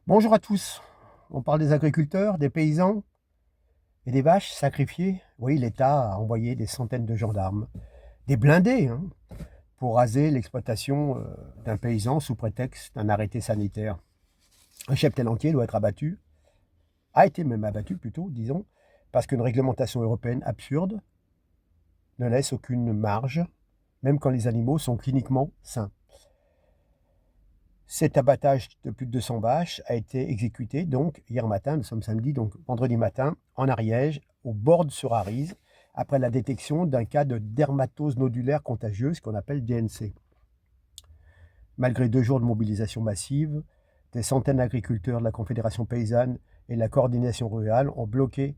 Bonjour à tous. On parle des agriculteurs, des paysans et des vaches sacrifiées. Oui, l'État a envoyé des centaines de gendarmes, des blindés, hein, pour raser l'exploitation d'un paysan sous prétexte d'un arrêté sanitaire. Un cheptel entier doit être abattu, a été même abattu plutôt, disons, parce qu'une réglementation européenne absurde ne laisse aucune marge, même quand les animaux sont cliniquement sains. Cet abattage de plus de 200 vaches a été exécuté donc hier matin, nous sommes samedi, donc vendredi matin, en Ariège, au bord sur Arise, après la détection d'un cas de dermatose nodulaire contagieuse qu'on appelle DNC. Malgré 2 jours de mobilisation massive, des centaines d'agriculteurs de la Confédération paysanne et de la coordination rurale ont bloqué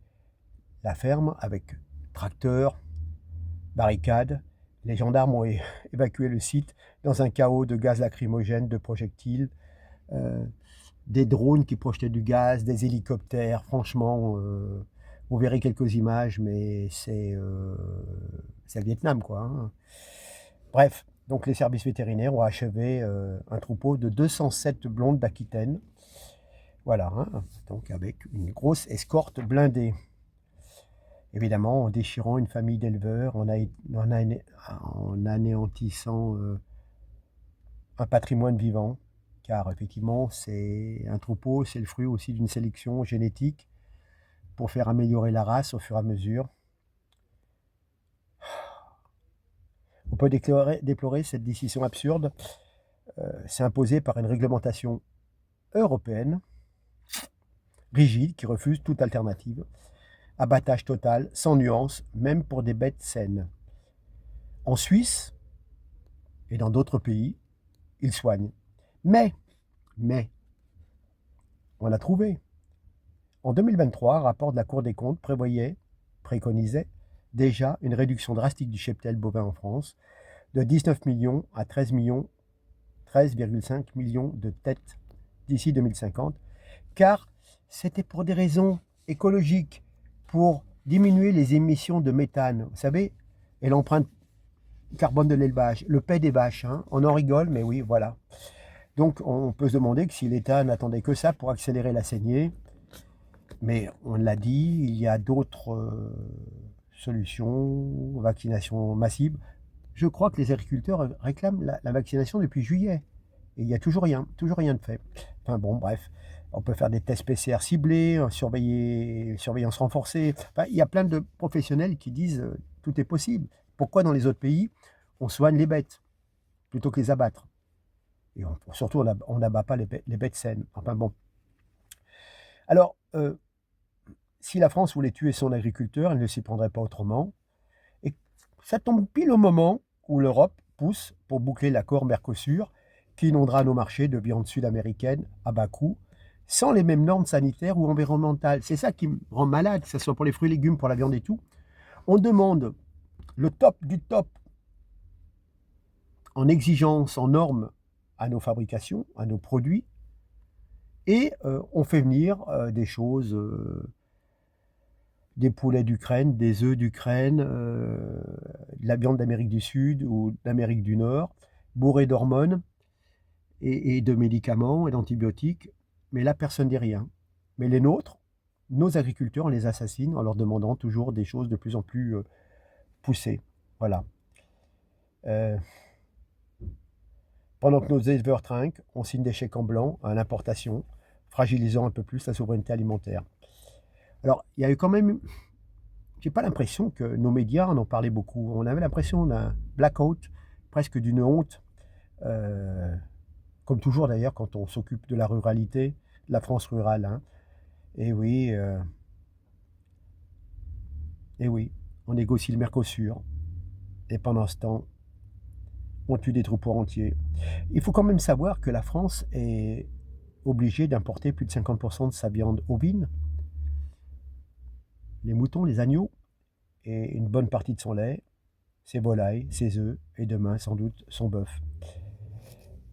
la ferme avec tracteurs, barricades. Les gendarmes ont évacué le site dans un chaos de gaz lacrymogène, de projectiles, euh, des drones qui projetaient du gaz, des hélicoptères. Franchement, vous verrez quelques images, mais c'est le Vietnam, quoi, hein. Bref, donc les services vétérinaires ont achevé un troupeau de 207 blondes d'Aquitaine. Voilà, hein, donc avec une grosse escorte blindée. Évidemment, en déchirant une famille d'éleveurs, en anéantissant un patrimoine vivant, car effectivement, c'est un troupeau, c'est le fruit aussi d'une sélection génétique pour faire améliorer la race au fur et à mesure. On peut déplorer cette décision absurde. C'est imposé par une réglementation européenne rigide qui refuse toute alternative. Abattage total, sans nuance, même pour des bêtes saines. En Suisse et dans d'autres pays, ils soignent. Mais, on l'a trouvé. En 2023, un rapport de la Cour des comptes préconisait déjà une réduction drastique du cheptel bovin en France de 19 millions à 13,5 millions de têtes d'ici 2050, car c'était pour des raisons écologiques, pour diminuer les émissions de méthane, vous savez, et l'empreinte carbone de l'élevage, le paix des vaches, hein. On en rigole, mais oui, voilà. Donc on peut se demander que si l'État n'attendait que ça pour accélérer la saignée, mais on l'a dit, il y a d'autres solutions, vaccination massive. Je crois que les agriculteurs réclament la vaccination depuis juillet. Et il n'y a toujours rien de fait. Enfin bon, bref, on peut faire des tests PCR ciblés, surveillance renforcée. Enfin, il y a plein de professionnels qui disent tout est possible. Pourquoi dans les autres pays, on soigne les bêtes plutôt que les abattre? Et surtout, on n'abat pas les bêtes saines. Enfin bon. Alors, si la France voulait tuer son agriculteur, elle ne s'y prendrait pas autrement. Et ça tombe pile au moment où l'Europe pousse pour boucler l'accord Mercosur qui inondera nos marchés de viande sud-américaine à bas coût, sans les mêmes normes sanitaires ou environnementales. C'est ça qui me rend malade, que ce soit pour les fruits et légumes, pour la viande et tout. On demande le top du top en exigence, en normes à nos fabrications, à nos produits, et on fait venir des choses des poulets d'Ukraine, des œufs d'Ukraine, de la viande d'Amérique du Sud ou d'Amérique du Nord, bourrés d'hormones et de médicaments et d'antibiotiques. Mais là, personne ne dit rien. Mais les nôtres, nos agriculteurs, on les assassine en leur demandant toujours des choses de plus en plus poussées. Voilà. Euh, Pendant que nos éleveurs trinquent, on signe des chèques en blanc à l'importation, fragilisant un peu plus la souveraineté alimentaire. Alors, il y a eu quand même, j'ai pas l'impression que nos médias en ont parlé beaucoup. On avait l'impression d'un blackout, presque d'une honte, euh, comme toujours d'ailleurs quand on s'occupe de la ruralité, de la France rurale, hein. Et oui, et oui, on négocie le Mercosur, et pendant ce temps, on tue des troupeaux entiers. Il faut quand même savoir que la France est obligée d'importer plus de 50% de sa viande ovine, les moutons, les agneaux, et une bonne partie de son lait, ses volailles, ses œufs, et demain sans doute son bœuf.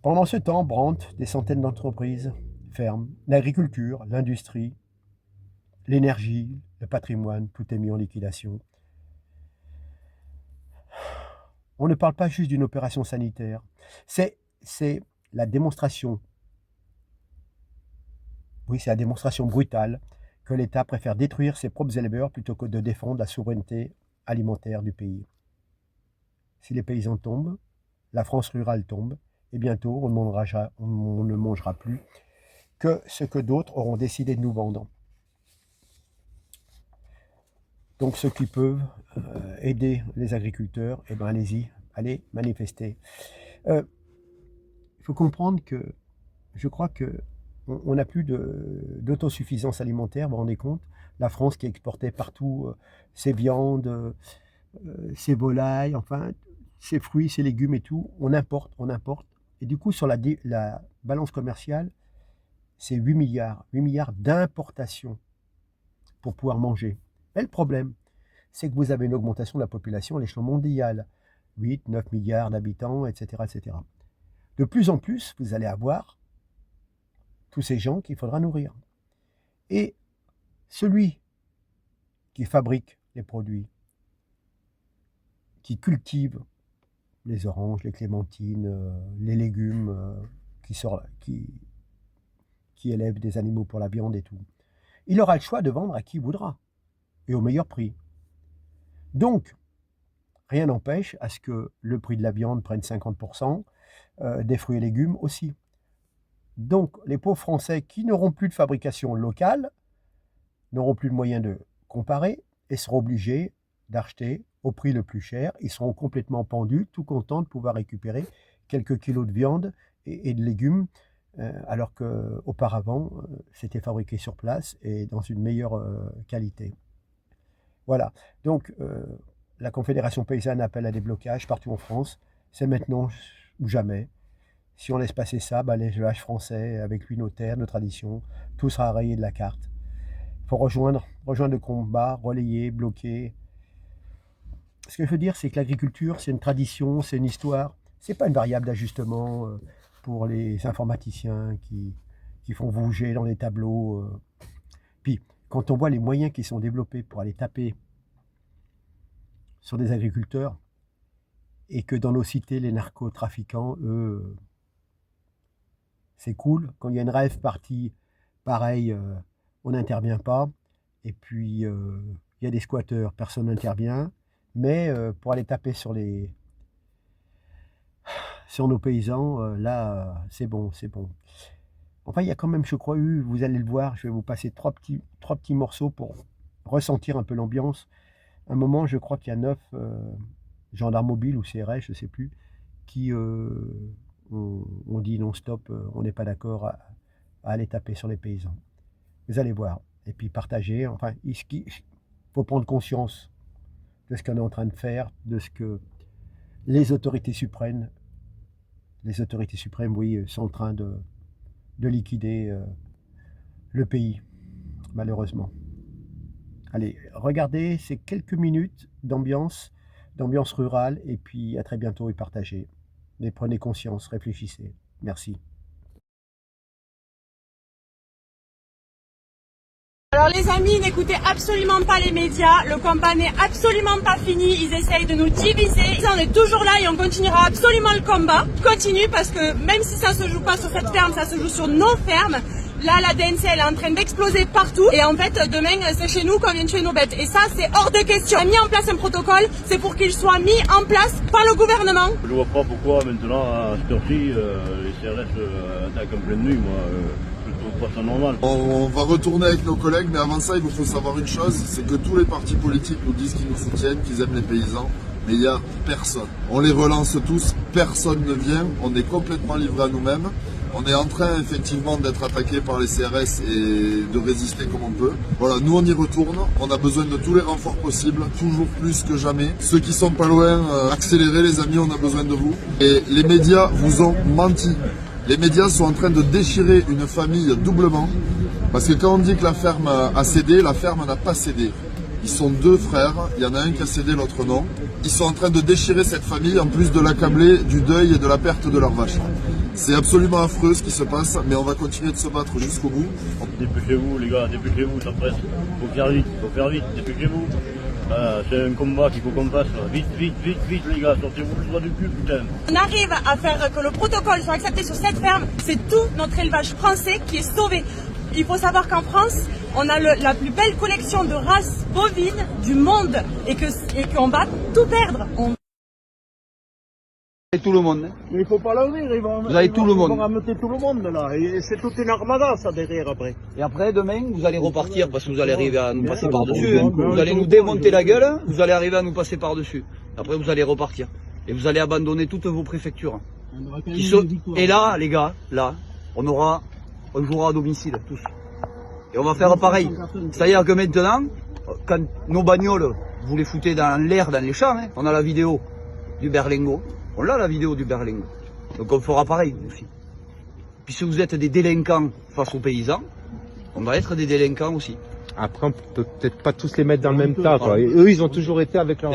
Pendant ce temps, Brandt, des centaines d'entreprises ferment. L'agriculture, l'industrie, l'énergie, le patrimoine, tout est mis en liquidation. On ne parle pas juste d'une opération sanitaire. C'est la démonstration Oui, c'est la démonstration brutale que l'État préfère détruire ses propres éleveurs plutôt que de défendre la souveraineté alimentaire du pays. Si les paysans tombent, la France rurale tombe, et bientôt on ne mangera plus que ce que d'autres auront décidé de nous vendre. Donc ceux qui peuvent aider les agriculteurs, eh ben allez-y, allez manifester. Il faut comprendre que je crois que on n'a plus d'autosuffisance alimentaire, vous vous rendez compte? La France qui exportait partout ses viandes, ses volailles, enfin ses fruits, ses légumes et tout, on importe. Et du coup, sur la balance commerciale, c'est 8 milliards d'importations pour pouvoir manger. Mais le problème, c'est que vous avez une augmentation de la population à l'échelon mondial. 8, 9 milliards d'habitants, etc., etc. De plus en plus, vous allez avoir tous ces gens qu'il faudra nourrir. Et celui qui fabrique les produits, qui cultive les oranges, les clémentines, les légumes, qui élève des animaux pour la viande et tout, il aura le choix de vendre à qui voudra, et au meilleur prix. Donc, rien n'empêche à ce que le prix de la viande prenne 50%, des fruits et légumes aussi. Donc, les pauvres Français qui n'auront plus de fabrication locale, n'auront plus de moyens de comparer, et seront obligés d'acheter au prix le plus cher. Ils seront complètement pendus, tout contents de pouvoir récupérer quelques kilos de viande et de légumes, alors qu'auparavant, c'était fabriqué sur place et dans une meilleure qualité. Voilà, donc la Confédération paysanne appelle à des blocages partout en France. C'est maintenant ou jamais. Si on laisse passer ça, l'élevage français, avec lui nos terres, nos traditions, tout sera rayé de la carte. Il faut rejoindre le combat, relayer, bloquer. Ce que je veux dire, c'est que l'agriculture, c'est une tradition, c'est une histoire. C'est pas une variable d'ajustement pour les informaticiens qui font bouger dans les tableaux. Puis, quand on voit les moyens qui sont développés pour aller taper sur des agriculteurs, et que dans nos cités, les narcotrafiquants, eux, c'est cool. Quand il y a une rave partie, pareil, on n'intervient pas. Et puis, il y a des squatteurs, personne n'intervient. Mais pour aller taper sur nos paysans, là, c'est bon. Enfin, il y a quand même, je crois, vous allez le voir, je vais vous passer trois petits morceaux pour ressentir un peu l'ambiance. À un moment, je crois qu'il y a 9 gendarmes mobiles ou CRS, je ne sais plus, qui ont dit non, stop, on n'est pas d'accord à aller taper sur les paysans. Vous allez voir. Et puis partager. Enfin, il faut prendre conscience de ce qu'on est en train de faire, de ce que les autorités suprêmes, oui, sont en train de liquider le pays, malheureusement. Allez, regardez ces quelques minutes d'ambiance rurale, et puis à très bientôt et partagez. Mais prenez conscience, réfléchissez. Merci. Alors les amis, n'écoutez absolument pas les médias, le combat n'est absolument pas fini, ils essayent de nous diviser. On est toujours là et on continuera absolument le combat. Continue parce que même si ça se joue pas sur cette ferme, ça se joue sur nos fermes. Là, la DNC, elle est en train d'exploser partout. Et en fait, demain, c'est chez nous qu'on vient tuer nos bêtes. Et ça, c'est hors de question. On a mis en place un protocole, c'est pour qu'il soit mis en place par le gouvernement. Je vois pas pourquoi maintenant, à cette heure-ci, les CRS attaquent en pleine nuit, moi. Je trouve pas ça normal. On va retourner avec nos collègues, mais avant ça, il vous faut savoir une chose, c'est que tous les partis politiques nous disent qu'ils nous soutiennent, qu'ils aiment les paysans. Mais il n'y a personne. On les relance tous, personne ne vient, on est complètement livrés à nous-mêmes. On est en train effectivement d'être attaqué par les CRS et de résister comme on peut. Voilà, nous on y retourne, on a besoin de tous les renforts possibles, toujours plus que jamais. Ceux qui sont pas loin, accélérez les amis, on a besoin de vous. Et les médias vous ont menti. Les médias sont en train de déchirer une famille doublement. Parce que quand on dit que la ferme a cédé, la ferme n'a pas cédé. Ils sont 2 frères, il y en a un qui a cédé, l'autre non. Ils sont en train de déchirer cette famille en plus de l'accabler du deuil et de la perte de leur vache. C'est absolument affreux ce qui se passe, mais on va continuer de se battre jusqu'au bout. Dépêchez-vous les gars, dépêchez-vous, ça presse. Faut faire vite, dépêchez-vous. C'est un combat qu'il faut qu'on fasse. Vite les gars, sortez-vous le doigt du cul, putain. On arrive à faire que le protocole soit accepté sur cette ferme, c'est tout notre élevage français qui est sauvé. Il faut savoir qu'en France, on a la plus belle collection de races bovines du monde et qu'on va tout perdre. Tout le monde. Hein. Mais il faut pas l'ouvrir, Vous avez tout le monde. Ils vont ramener tout le monde là, et c'est toute une armada ça derrière après. Et après, demain, vous allez repartir parce que vous allez arriver à nous passer par-dessus. Hein. Vous allez nous démonter la gueule, vous allez arriver à nous passer par-dessus. Après, vous allez repartir. Et vous allez abandonner toutes vos préfectures. Et là, les gars, là, on jouera à domicile, tous. Et on va faire pareil. C'est-à-dire que maintenant, quand nos bagnoles, vous les foutez dans l'air, dans les champs, hein, on a la vidéo du Berlingo. On a la vidéo du Berlingo. Donc on fera pareil aussi. Puisque vous êtes des délinquants face aux paysans, on va être des délinquants aussi. Après, on peut peut-être pas tous les mettre dans le même tas, quoi. Et eux, ils ont toujours été avec leur...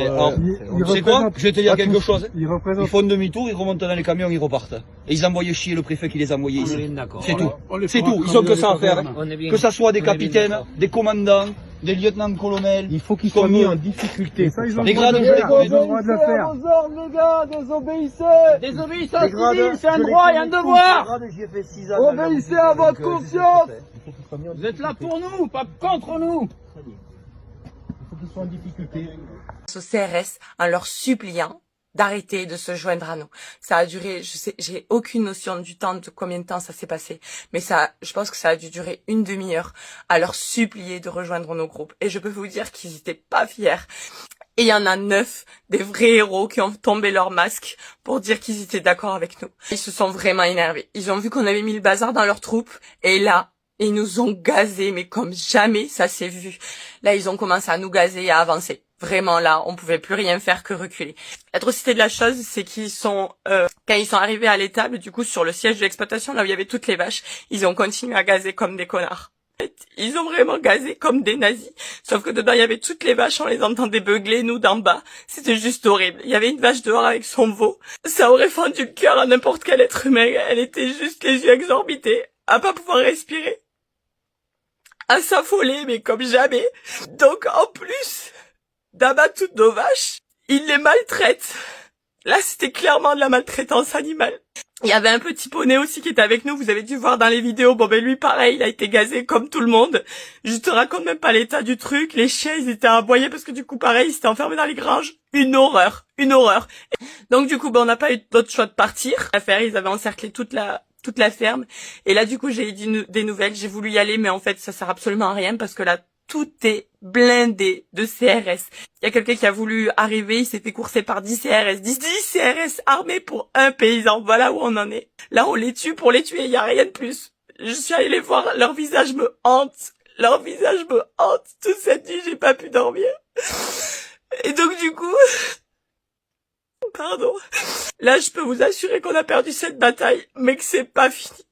C'est quoi? Je vais te dire quelque chose. Ils font demi-tour, ils remontent dans les camions, ils repartent. Et ils envoient chier le préfet qui les a envoyés ici. C'est tout. C'est tout. Ils ont que ça à faire. Que ça soit des capitaines, des commandants, des lieutenants-colonels. Il faut qu'ils soient mis en difficulté. Les grades, je les connais. Désobéissez à civil, c'est un droit et un devoir. Obéissez à votre conscience. Vous êtes là pour nous, pas contre nous. Il faut qu'ils soient en difficulté. Au CRS en leur suppliant d'arrêter de se joindre à nous. Ça a duré, je sais, j'ai aucune notion du temps, de combien de temps ça s'est passé, mais je pense que ça a dû durer une demi-heure à leur supplier de rejoindre nos groupes. Et je peux vous dire qu'ils étaient pas fiers. Et il y en a 9, des vrais héros qui ont tombé leur masque pour dire qu'ils étaient d'accord avec nous. Ils se sont vraiment énervés. Ils ont vu qu'on avait mis le bazar dans leurs troupes, et là, ils nous ont gazés, mais comme jamais ça s'est vu. Là, ils ont commencé à nous gazer et à avancer. Vraiment, là, on pouvait plus rien faire que reculer. L'atrocité de la chose, c'est qu'ils sont, quand ils sont arrivés à l'étable, du coup, sur le siège de l'exploitation, là où il y avait toutes les vaches, ils ont continué à gazer comme des connards. Ils ont vraiment gazé comme des nazis. Sauf que dedans, il y avait toutes les vaches, on les entendait beugler, nous, d'en bas. C'était juste horrible. Il y avait une vache dehors avec son veau. Ça aurait fendu le cœur à n'importe quel être humain. Elle était juste les yeux exorbités, à pas pouvoir respirer, à s'affoler, mais comme jamais. Donc, en plus d'abattre toutes nos vaches, ils les maltraitent. Là, c'était clairement de la maltraitance animale. Il y avait un petit poney aussi qui était avec nous, vous avez dû voir dans les vidéos. Bon ben lui pareil, il a été gazé comme tout le monde. Je te raconte même pas l'état du truc. Les chiens, ils étaient aboyés parce que du coup pareil, ils s'étaient enfermés dans les granges. Une horreur, une horreur. Donc du coup, ben on n'a pas eu d'autre choix de partir. Ils avaient encerclé toute la ferme. Et là du coup, j'ai eu des nouvelles. J'ai voulu y aller, mais en fait, ça sert absolument à rien parce que là, tout est blindé de CRS. Il y a quelqu'un qui a voulu arriver, il s'est fait courser par 10 CRS. 10 CRS armés pour un paysan. Voilà où on en est. Là, on les tue pour les tuer, il n'y a rien de plus. Je suis allée les voir, leur visage me hante. Leur visage me hante. Toute cette nuit, j'ai pas pu dormir. Et donc, du coup... Pardon. Là, je peux vous assurer qu'on a perdu cette bataille, mais que c'est pas fini.